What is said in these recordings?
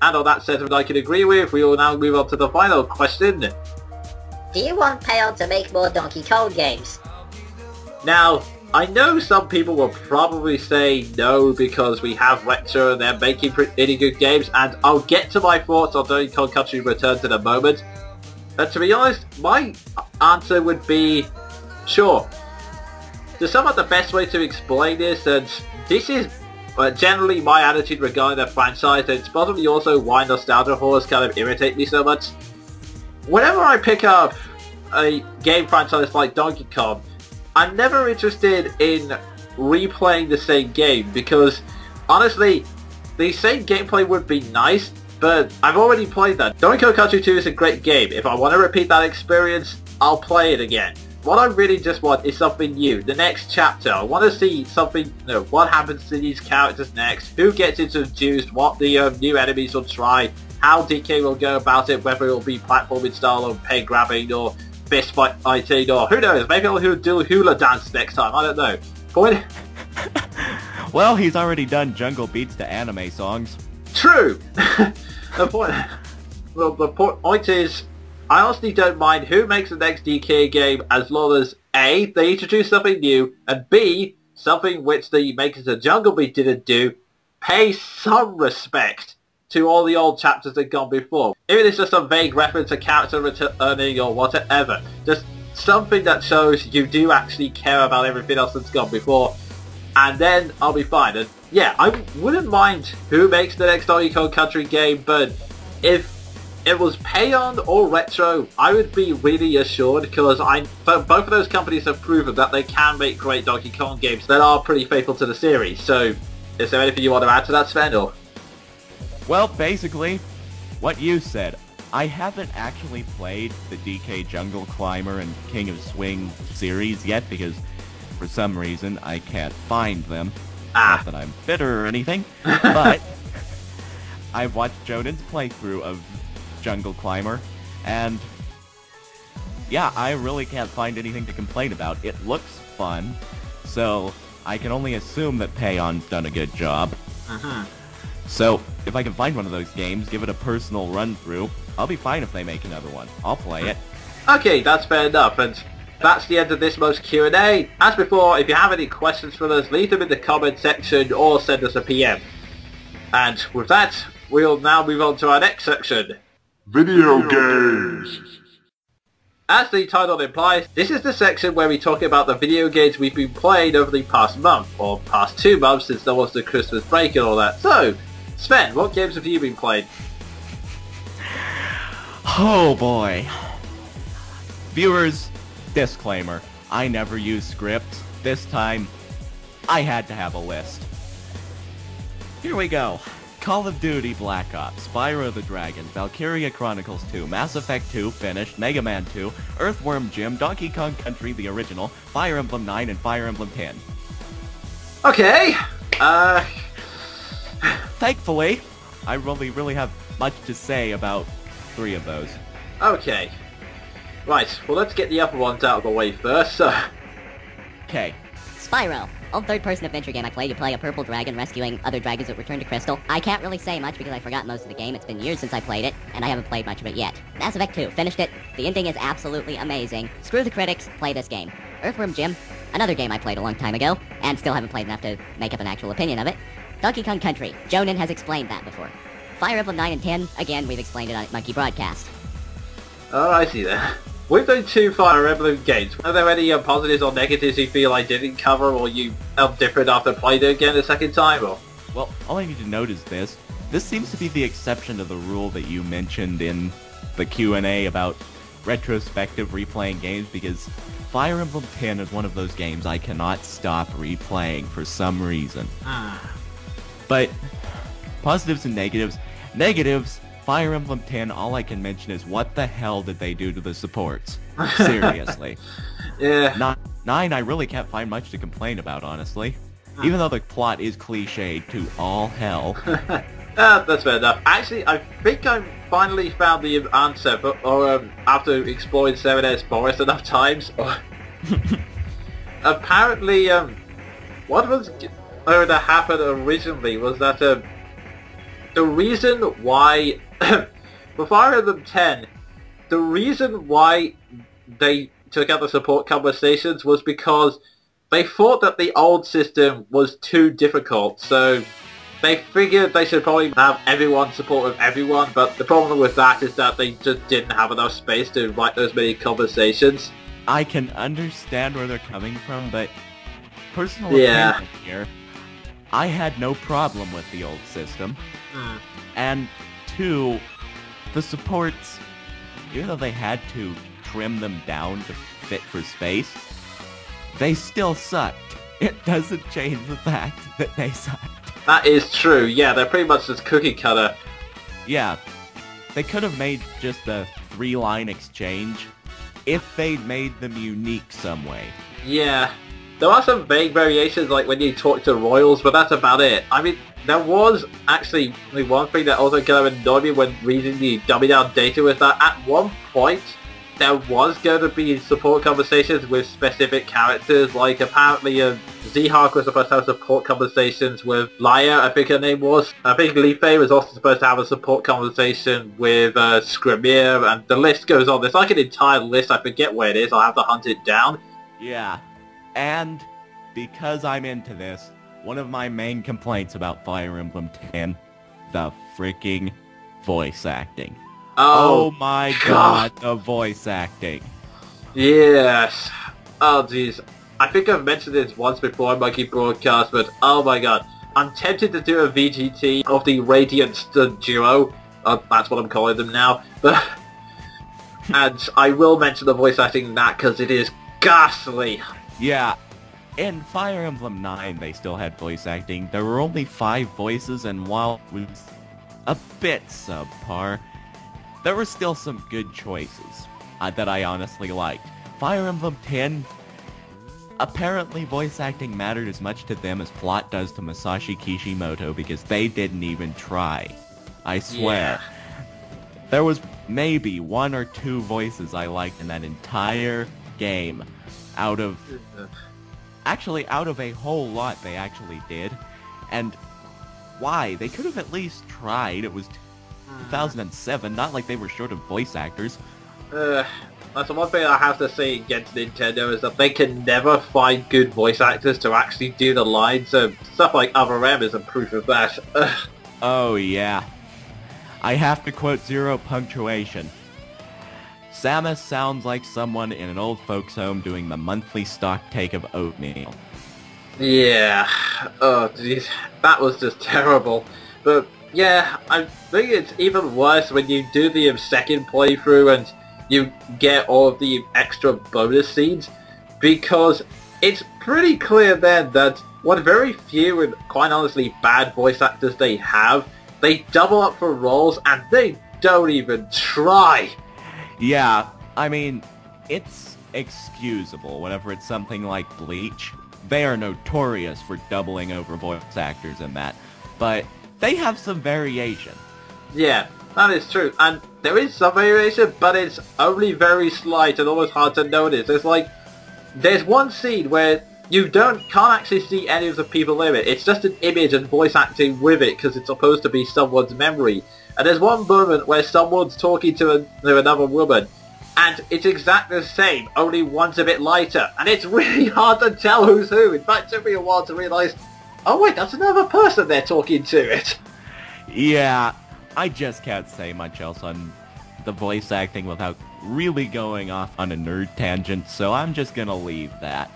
And on that sentiment I can agree with, we will now move on to the final question. Do you want Payon to make more Donkey Kong games? Now, I know some people will probably say no because we have Retro and they're making pretty good games, and I'll get to my thoughts on Donkey Kong Country Returns in a moment. But to be honest, my answer would be sure. To sum up the best way to explain this, and this is generally my attitude regarding the franchise, and it's probably also why nostalgia horrors kind of irritate me so much. Whenever I pick up a game franchise like Donkey Kong, I'm never interested in replaying the same game because, honestly, the same gameplay would be nice, but I've already played that. Donkey Kong Country 2 is a great game. If I want to repeat that experience, I'll play it again. What I really just want is something new, the next chapter. I want to see something, what happens to these characters next, who gets introduced, what the new enemies will try, how DK will go about it, whether it will be platforming style or peg grabbing or fist fighting, or who knows, maybe he'll do hula dance next time, I don't know. Point? Well, he's already done jungle beats to anime songs. True! the point is, I honestly don't mind who makes the next DK game as long as A, they introduce something new, and B, something which the makers of Jungle Beat didn't do, pay some respect to all the old chapters that gone before. Even if it's just a vague reference to character returning or whatever. Just something that shows you do actually care about everything else that's gone before. And then I'll be fine. And yeah, I wouldn't mind who makes the next Donkey Kong Country game, but if it was Payon or Retro, I would be really assured because both of those companies have proven that they can make great Donkey Kong games that are pretty faithful to the series. So, is there anything you want to add to that, Sven? Or? Well, basically, what you said. I haven't actually played the DK Jungle Climber and King of Swing series yet because, for some reason, I can't find them. Not that I'm bitter or anything, but I've watched Jonin's playthrough of Jungle Climber, and yeah, I really can't find anything to complain about. It looks fun, so I can only assume that Payon's done a good job. So, if I can find one of those games, give it a personal run-through, I'll be fine if they make another one. I'll play it. Okay, that's fair enough, and that's the end of this month's Q&A. As before, if you have any questions for us, leave them in the comment section or send us a PM. And with that, we'll now move on to our next section. Video games! As the title implies, this is the section where we talk about the video games we've been playing over the past month, or past 2 months since there was the Christmas break and all that. So, Sven, what games have you been playing? Oh boy. Viewers, disclaimer, I never use scripts. This time, I had to have a list. Here we go. Call of Duty Black Ops, Spyro the Dragon, Valkyria Chronicles 2, Mass Effect 2, finished, Mega Man 2, Earthworm Jim, Donkey Kong Country the original, Fire Emblem 9, and Fire Emblem 10. Okay, Thankfully, I really have much to say about 3 of those. Okay. Right, well let's get the upper ones out of the way first. Okay. Spyro. Old third-person adventure game I played. You play a purple dragon rescuing other dragons that return to Crystal. I can't really say much because I forgot most of the game. It's been years since I played it, and I haven't played much of it yet. Mass Effect 2. Finished it. The ending is absolutely amazing. Screw the critics. Play this game. Earthworm Jim. Another game I played a long time ago, and still haven't played enough to make up an actual opinion of it. Donkey Kong Country. Jonin has explained that before. Fire Emblem 9 and 10. Again, we've explained it on Monkey Broadcast. Oh, I see that. With those 2 Fire Emblem games, are there any positives or negatives you feel I didn't cover, or you felt different after playing it again the second time, or? Well, all I need to note is this. This seems to be the exception to the rule that you mentioned in the Q&A about retrospective replaying games, because Fire Emblem 10 is one of those games I cannot stop replaying for some reason. But, positives and negatives. Negatives, Fire Emblem 10, all I can mention is what the hell did they do to the supports? Seriously. Yeah. 9, I really can't find much to complain about, honestly. Even though the plot is cliched to all hell. That's fair enough. Actually, I think I finally found the answer, after exploring 7S Forest enough times. Apparently, what was going to happen originally was that the reason why for Fire Emblem 10, the reason why they took out the support conversations was because they thought that the old system was too difficult, so they figured they should probably have everyone support with everyone, but the problem with that is that they just didn't have enough space to write those many conversations. I can understand where they're coming from, but personal opinion here, I had no problem with the old system. And 2, the supports, even though they had to trim them down to fit for space, they still sucked. It doesn't change the fact that they sucked. That is true, yeah, they're pretty much just cookie cutter. Yeah, they could have made just a 3-line exchange if they'd made them unique some way. Yeah, there are some vague variations like when you talk to royals, but that's about it. I mean, there was actually one thing that also kind of annoyed me when reading the dumbing down data was that at one point there was going to be support conversations with specific characters, like apparently Z-Hawk was supposed to have support conversations with Laia, I think her name was. I think Li Fei was also supposed to have a support conversation with Skrimir, and the list goes on. There's like an entire list, I forget where it is, I'll have to hunt it down. Yeah, and because I'm into this, one of my main complaints about Fire Emblem 10, the freaking voice acting. Oh my god, the voice acting. Yes. Oh jeez. I think I've mentioned this once before in Monkey Broadcast, but oh my god. I'm tempted to do a VGT of the Radient duo. That's what I'm calling them now. But and I will mention the voice acting in that because it is ghastly. Yeah. In Fire Emblem 9, they still had voice acting. There were only 5 voices, and while it was a bit subpar, there were still some good choices that I honestly liked. Fire Emblem 10, apparently voice acting mattered as much to them as plot does to Masashi Kishimoto because they didn't even try. I swear. Yeah. There was maybe 1 or 2 voices I liked in that entire game. Actually, out of a whole lot they actually did. And why? They could have at least tried. It was 2007, not like they were short of voice actors. That's the one thing I have to say against Nintendo is that they can never find good voice actors to actually do the lines, so stuff like Other M is a proof of that. Oh yeah. I have to quote Zero Punctuation. Samus sounds like someone in an old folks home doing the monthly stock take of oatmeal. Yeah. Oh jeez. That was just terrible. But yeah, I think it's even worse when you do the second playthrough and you get all of the extra bonus scenes, because it's pretty clear then that what very few and quite honestly bad voice actors they have, they double up for roles and they don't even try. Yeah, I mean, it's excusable whenever it's something like Bleach. They are notorious for doubling over voice actors in that, but they have some variation. Yeah, that is true. And there is some variation, but it's only very slight and almost hard to notice. There's one scene where you can't actually see any of the people in it. It's just an image and voice acting with it because it's supposed to be someone's memory. And there's one moment where someone's talking to another woman, and it's exactly the same, only one's a bit lighter. And it's really hard to tell who's who. In fact, it took me a while to realise, oh wait, that's another person they're talking to it. Yeah, I just can't say much else on the voice acting without really going off on a nerd tangent, so I'm just gonna leave that.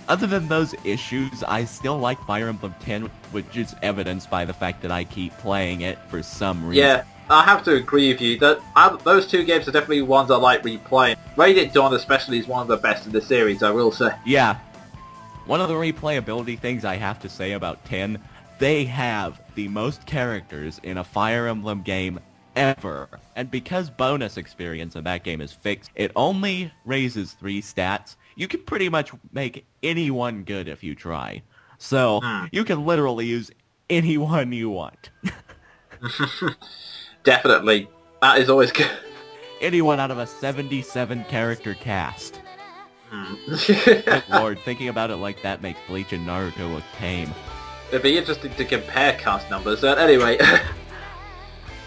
Other than those issues, I still like Fire Emblem 10, which is evidenced by the fact that I keep playing it for some reason. Yeah, I have to agree with you. That those 2 games are definitely ones I like replaying. Radiant Dawn especially is one of the best in the series, I will say. Yeah. One of the replayability things I have to say about 10, they have the most characters in a Fire Emblem game ever. And because bonus experience in that game is fixed, it only raises 3 stats. You can pretty much make anyone good if you try. So, you can literally use anyone you want. Definitely. That is always good. Anyone out of a 77 character cast. Good lord, thinking about it like that makes Bleach and Naruto look tame. It'd be interesting to compare cast numbers, but anyway.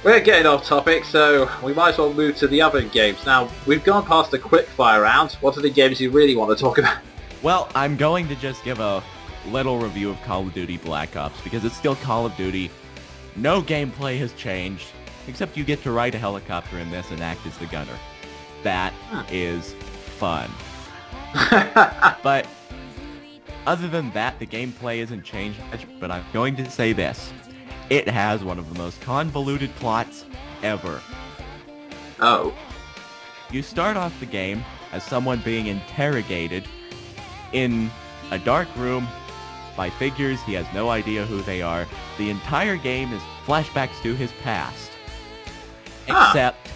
We're getting off topic, so we might as well move to the other games. Now, we've gone past the quickfire round. What are the games you really want to talk about? Well, I'm going to just give a little review of Call of Duty Black Ops, because it's still Call of Duty. No gameplay has changed, except you get to ride a helicopter in this and act as the gunner. That is fun. But other than that, the gameplay isn't changed much, but I'm going to say this. It has one of the most convoluted plots ever. Oh. You start off the game as someone being interrogated in a dark room by figures he has no idea who they are. The entire game is flashbacks to his past. Except,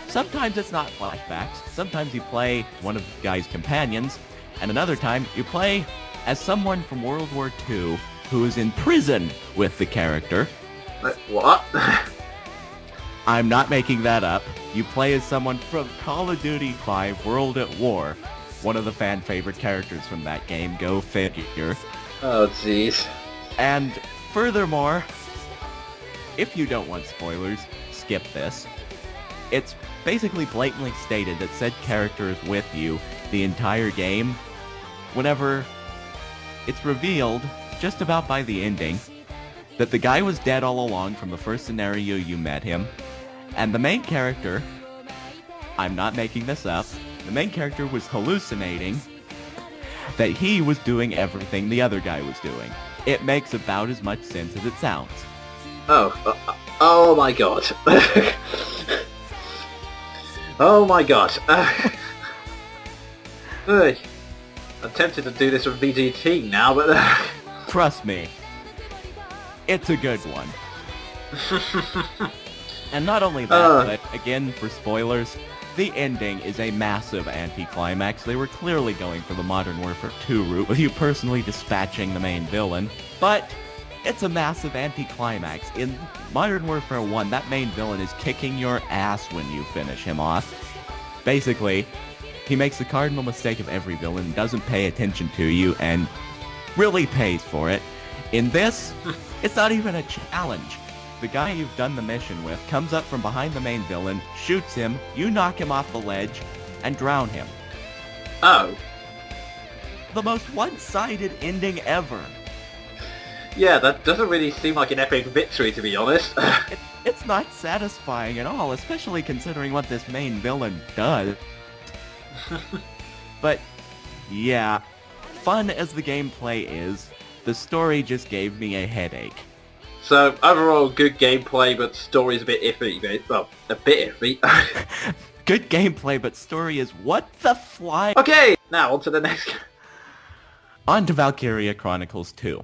sometimes it's not flashbacks. Sometimes you play one of the guy's companions, and another time you play as someone from World War II who is in prison with the character. What? I'm not making that up. You play as someone from Call of Duty 5 World at War, one of the fan-favorite characters from that game, go figure. Oh, jeez. And furthermore, if you don't want spoilers, skip this. It's basically blatantly stated that said character is with you the entire game. Whenever it's revealed, just about by the ending, that the guy was dead all along from the first scenario you met him, and the main character, I'm not making this up, the main character was hallucinating that he was doing everything the other guy was doing. It makes about as much sense as it sounds. Oh my god. Oh my god. I'm tempted to do this with VGT now, but... Trust me, it's a good one. And not only that, but again, for spoilers, the ending is a massive anticlimax. They were clearly going for the Modern Warfare 2 route, with you personally dispatching the main villain, but it's a massive anticlimax. In Modern Warfare 1, that main villain is kicking your ass when you finish him off. Basically, he makes the cardinal mistake of every villain, doesn't pay attention to you, and really pays for it. In this, it's not even a challenge. The guy you've done the mission with comes up from behind the main villain, shoots him, you knock him off the ledge, and drown him. Oh. The most one-sided ending ever. Yeah, that doesn't really seem like an epic victory, to be honest. It's not satisfying at all, especially considering what this main villain does. But, yeah, fun as the gameplay is, the story just gave me a headache. So, overall, good gameplay, but story's a bit iffy. Well, a bit iffy. Good gameplay, but story is what the fly... Okay, now on to the next... On to Valkyria Chronicles 2.